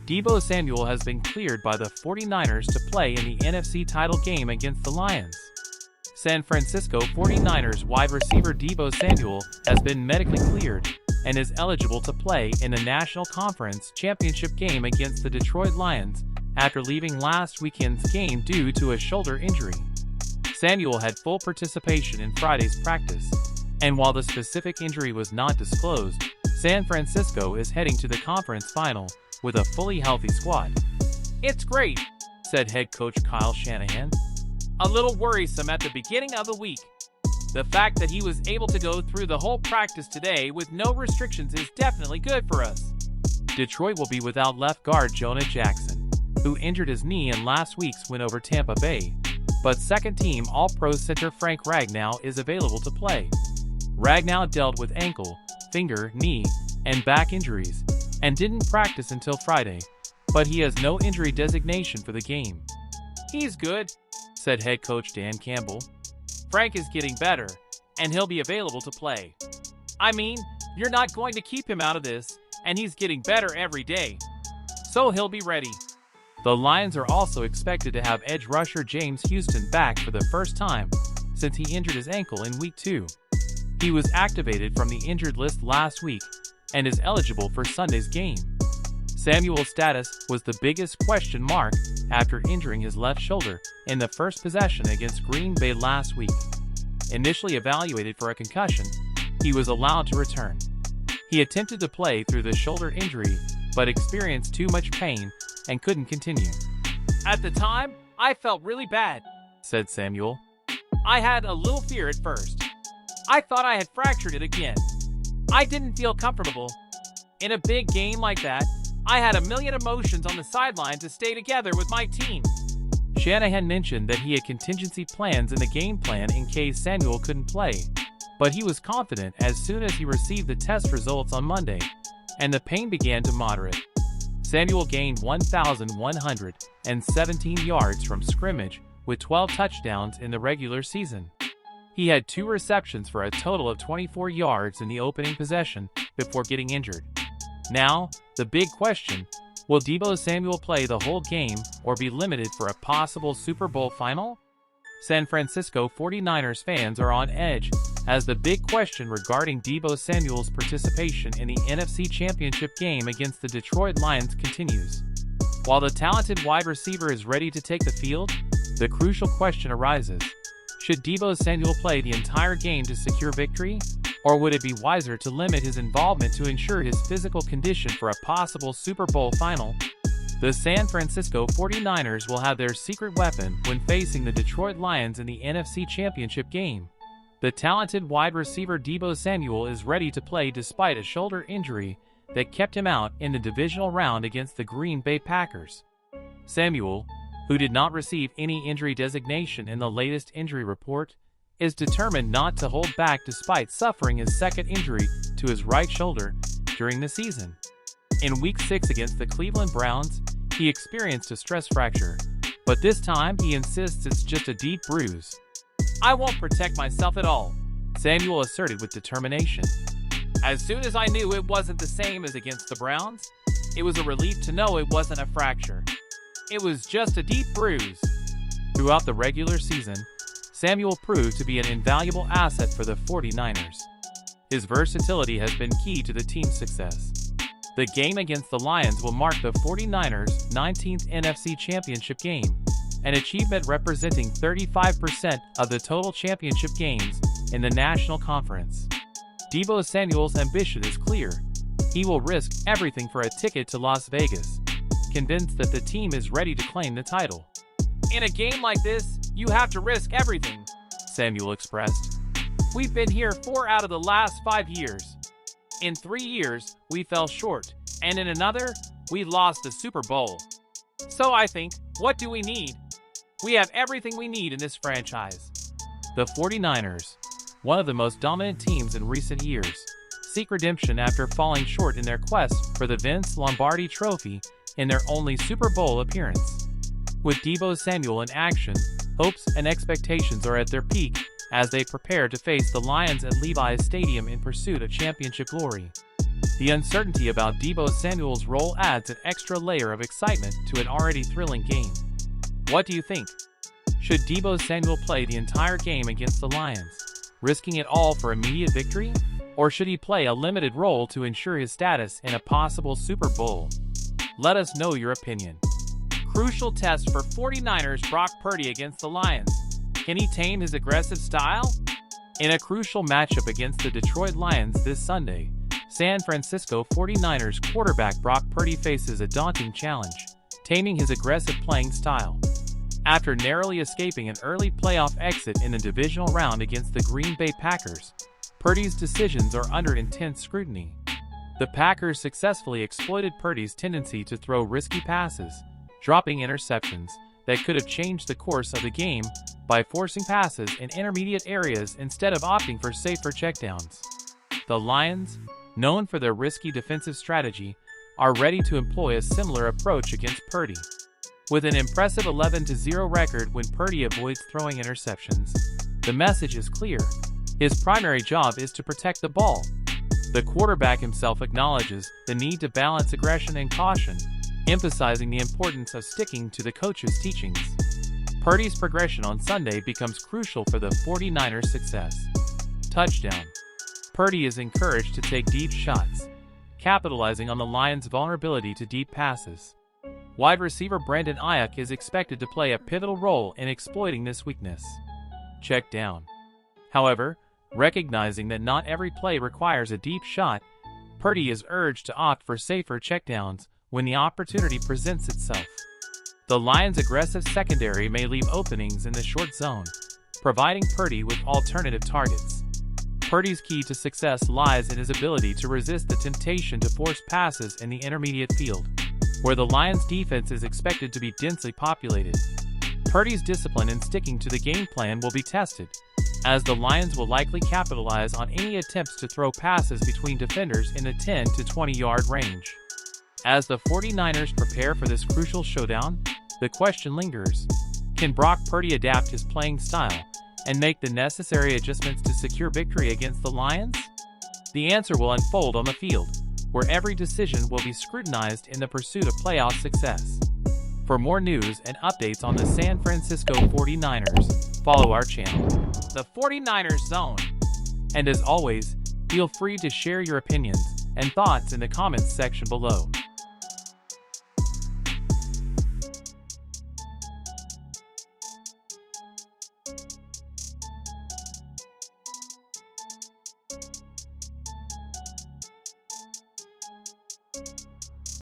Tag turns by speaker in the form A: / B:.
A: Deebo Samuel has been cleared by the 49ers to play in the NFC title game against the Lions. San Francisco 49ers wide receiver Deebo Samuel has been medically cleared and is eligible to play in the National Conference Championship game against the Detroit Lions after leaving last weekend's game due to a shoulder injury. Samuel had full participation in Friday's practice, and while the specific injury was not disclosed, San Francisco is heading to the conference final with a fully healthy squad.
B: "It's great,"
A: said head coach Kyle Shanahan.
B: "A little worrisome at the beginning of the week. The fact that he was able to go through the whole practice today with no restrictions is definitely good for us."
A: Detroit will be without left guard Jonah Jackson, who injured his knee in last week's win over Tampa Bay, but second-team All-Pro center Frank Ragnow is available to play. Ragnow dealt with ankle, finger, knee, and back injuries, and didn't practice until Friday, but he has no injury designation for the game.
B: "He's good,"
A: said head coach Dan Campbell.
B: "Frank is getting better, and he'll be available to play. I mean, you're not going to keep him out of this, and he's getting better every day. So he'll be ready."
A: The Lions are also expected to have edge rusher James Houston back for the first time since he injured his ankle in Week 2. He was activated from the injured list last week and is eligible for Sunday's game. Samuel's status was the biggest question mark after injuring his left shoulder in the first possession against Green Bay last week. Initially evaluated for a concussion, he was allowed to return. He attempted to play through the shoulder injury, but experienced too much pain and couldn't continue.
B: "At the time, I felt really bad,"
A: said Samuel.
B: "I had a little fear at first. I thought I had fractured it again. I didn't feel comfortable. In a big game like that, I had a million emotions on the sideline to stay together with my team."
A: Shanahan mentioned that he had contingency plans in the game plan in case Samuel couldn't play, but he was confident as soon as he received the test results on Monday, and the pain began to moderate. Samuel gained 1,117 yards from scrimmage with 12 touchdowns in the regular season. He had 2 receptions for a total of 24 yards in the opening possession before getting injured. Now, the big question, will Deebo Samuel play the whole game or be limited for a possible Super Bowl final? San Francisco 49ers fans are on edge as the big question regarding Deebo Samuel's participation in the NFC Championship game against the Detroit Lions continues. While the talented wide receiver is ready to take the field, the crucial question arises: should Deebo Samuel play the entire game to secure victory, or would it be wiser to limit his involvement to ensure his physical condition for a possible Super Bowl final? The San Francisco 49ers will have their secret weapon when facing the Detroit Lions in the NFC Championship game. The talented wide receiver Deebo Samuel is ready to play despite a shoulder injury that kept him out in the divisional round against the Green Bay Packers. Samuel, who did not receive any injury designation in the latest injury report, is determined not to hold back despite suffering his second injury to his right shoulder during the season. In Week 6 against the Cleveland Browns, he experienced a stress fracture, but this time he insists it's just a deep bruise.
B: "I won't protect myself at all,"
A: Samuel asserted with determination.
B: "As soon as I knew it wasn't the same as against the Browns, it was a relief to know it wasn't a fracture. It was just a deep bruise."
A: Throughout the regular season, Samuel proved to be an invaluable asset for the 49ers. His versatility has been key to the team's success. The game against the Lions will mark the 49ers' 19th NFC Championship game, an achievement representing 35% of the total championship games in the National Conference. Deebo Samuel's ambition is clear. He will risk everything for a ticket to Las Vegas, convinced that the team is ready to claim the title.
B: "In a game like this, you have to risk everything,"
A: Samuel expressed.
B: "We've been here 4 out of the last 5 years. In 3 years, we fell short, and in another, we lost the Super Bowl. So I think, what do we need? We have everything we need in this franchise."
A: The 49ers, one of the most dominant teams in recent years, seek redemption after falling short in their quest for the Vince Lombardi Trophy in their only Super Bowl appearance. With Deebo Samuel in action, hopes and expectations are at their peak as they prepare to face the Lions at Levi Stadium in pursuit of championship glory. The uncertainty about Deebo Samuel's role adds an extra layer of excitement to an already thrilling game. What do you think? Should Deebo Samuel play the entire game against the Lions, risking it all for immediate victory? Or should he play a limited role to ensure his status in a possible Super Bowl? Let us know your opinion.
B: Crucial test for 49ers Brock Purdy against the Lions. Can he tame his aggressive style?
A: In a crucial matchup against the Detroit Lions this Sunday, San Francisco 49ers quarterback Brock Purdy faces a daunting challenge, taming his aggressive playing style. After narrowly escaping an early playoff exit in the divisional round against the Green Bay Packers, Purdy's decisions are under intense scrutiny. The Packers successfully exploited Purdy's tendency to throw risky passes, dropping interceptions that could have changed the course of the game by forcing passes in intermediate areas instead of opting for safer checkdowns. The Lions, known for their risky defensive strategy, are ready to employ a similar approach against Purdy. With an impressive 11-0 record when Purdy avoids throwing interceptions, the message is clear. His primary job is to protect the ball. The quarterback himself acknowledges the need to balance aggression and caution, emphasizing the importance of sticking to the coach's teachings. Purdy's progression on Sunday becomes crucial for the 49ers' success. Touchdown. Purdy is encouraged to take deep shots, capitalizing on the Lions' vulnerability to deep passes. Wide receiver Brandon Ayuk is expected to play a pivotal role in exploiting this weakness. Check down. However, recognizing that not every play requires a deep shot, Purdy is urged to opt for safer checkdowns when the opportunity presents itself. The Lions' aggressive secondary may leave openings in the short zone, providing Purdy with alternative targets. Purdy's key to success lies in his ability to resist the temptation to force passes in the intermediate field, where the Lions' defense is expected to be densely populated. Purdy's discipline in sticking to the game plan will be tested, as the Lions will likely capitalize on any attempts to throw passes between defenders in the 10 to 20-yard range. As the 49ers prepare for this crucial showdown, the question lingers: can Brock Purdy adapt his playing style and make the necessary adjustments to secure victory against the Lions? The answer will unfold on the field, where every decision will be scrutinized in the pursuit of playoff success. For more news and updates on the San Francisco 49ers, follow our channel,
B: The 49ers Zone.
A: And as always, feel free to share your opinions and thoughts in the comments section below.